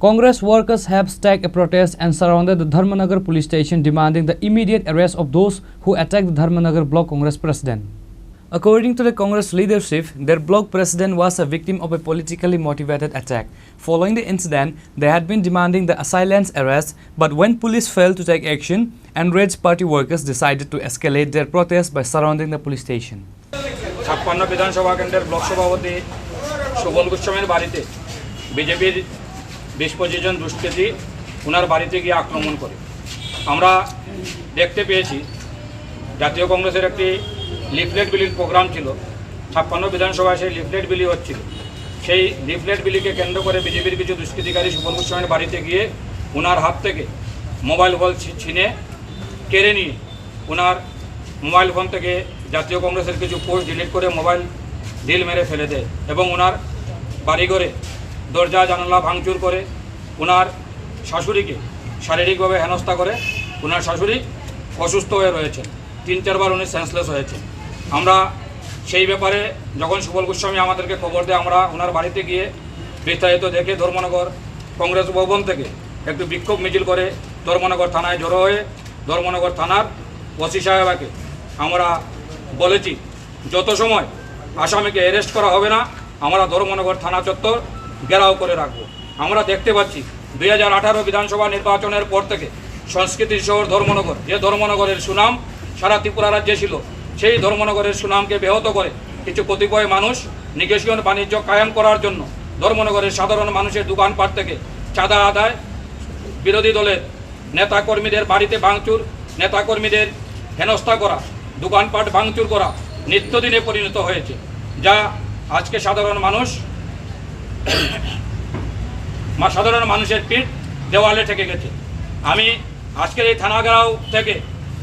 Congress workers have staged a protest and surrounded the Dharmanagar police station demanding the immediate arrest of those who attacked the Dharmanagar block Congress president. According to the Congress leadership, their block president was a victim of a politically motivated attack. Following the incident, they had been demanding the assailant arrest, but when police failed to take action, enraged party workers decided to escalate their protest by surrounding the police station. 56 বিধানসভা কেন্দ্রের block সভাপতি সুবল গোস্বামীর বাড়িতে বিজেপির 20-25 জন দুষ্কৃতী ওনার বাড়িতে গিয়ে আক্রমণ করে। আমরা দেখতে পেয়েছি জাতীয় কংগ্রেসের একটি লিফলেট বিলির প্রোগ্রাম ছিল। 56 বিধানসভায় সেই লিফলেট বিলি হচ্ছিল। সেই লিফলেট বিলিকে কেন্দ্র করে বিজেপির কিছু দুষ্কৃতিকারী সুবল গোস্বামীর বাড়িতে গিয়ে ওনার হাত থেকে মোবাইল ফোন ছিনে কেড়ে নিয়ে ওনার মোবাইল ফোন থেকে জাতীয় কংগ্রেসের কিছু পোস্ট ডিলিট করে মোবাইল ঢিল মেরে ফেলে দেয় এবং ওনার বাড়িঘরে দরজা জানালা ভাঙচুর করে ওনার শাশুড়িকে শারীরিকভাবে হেনস্থা করে। ওনার শাশুড়ি অসুস্থ হয়ে রয়েছেন, 3-4 বার উনি সেন্সলেস হয়েছেন। আমরা সেই ব্যাপারে যখন সুবল গোস্বামী আমাদেরকে খবর দেয়, আমরা ওনার বাড়িতে গিয়ে বিস্তারিত দেখে ধর্মনগর কংগ্রেস ভবন থেকে একটু বিক্ষোভ মিছিল করে ধর্মনগর থানায় জড়ো হয়ে ধর্মনগর থানার ওসি সাহেবাকে আমরা বলেছি যত সময় আসামিকে অ্যারেস্ট করা হবে না আমরা ধর্মনগর থানা চত্বর ঘেরাও করে রাখব। আমরা দেখতে পাচ্ছি 2018 বিধানসভা নির্বাচনের পর থেকে সংস্কৃতির শহর ধর্মনগর, যে ধর্মনগরের সুনাম সারা ত্রিপুরা রাজ্যে ছিল, সেই ধর্মনগরের সুনামকে ব্যাহত করে কিছু কতিপয় মানুষ নিকেশীয় বাণিজ্য কায়েম করার জন্য ধর্মনগরের সাধারণ মানুষের দোকানপাট থেকে চাঁদা আদায়, বিরোধী দলের নেতাকর্মীদের বাড়িতে ভাঙচুর, নেতাকর্মীদের হেনস্থা করা, দোকানপাট ভাঙচুর করা নিত্যদিনে পরিণত হয়েছে, যা আজকে সাধারণ মানুষের পিঠ দেওয়ালে ঠেকে গেছে। আমি আজকের এই থানা ঘেরাও থেকে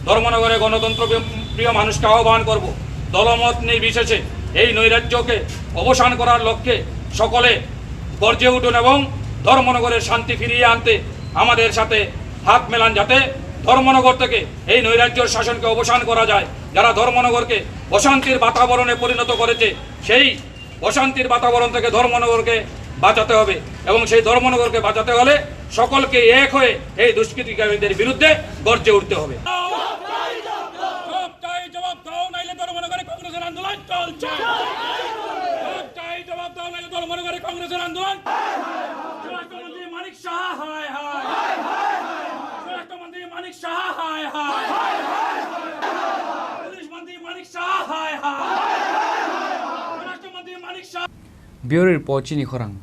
ধর্মনগরে গণতন্ত্র প্রিয় মানুষকে আহ্বান করব, দলমত নির্বিশেষে এই নৈরাজ্যকে অবসান করার লক্ষ্যে সকলে গর্জে উঠুন এবং ধর্মনগরের শান্তি ফিরিয়ে আনতে আমাদের সাথে হাত মেলান, যাতে ধর্মনগর থেকে এই নৈরাজ্যের শাসনকে অবসান করা যায়। যারা ধর্মনগরকে অশান্তির বাতাবরণে পরিণত করেছে, সেই অশান্তির বাতাবরণ থেকে ধর্মনগরকে বাঁচাতে হবে এবং সেই ধর্মনগরকে বাঁচাতে হলে সকলকে এক হয়ে এই দুষ্কৃতিকারীদের বিরুদ্ধে গর্জে উঠতে হবে। Bureau Report Chini Khorang.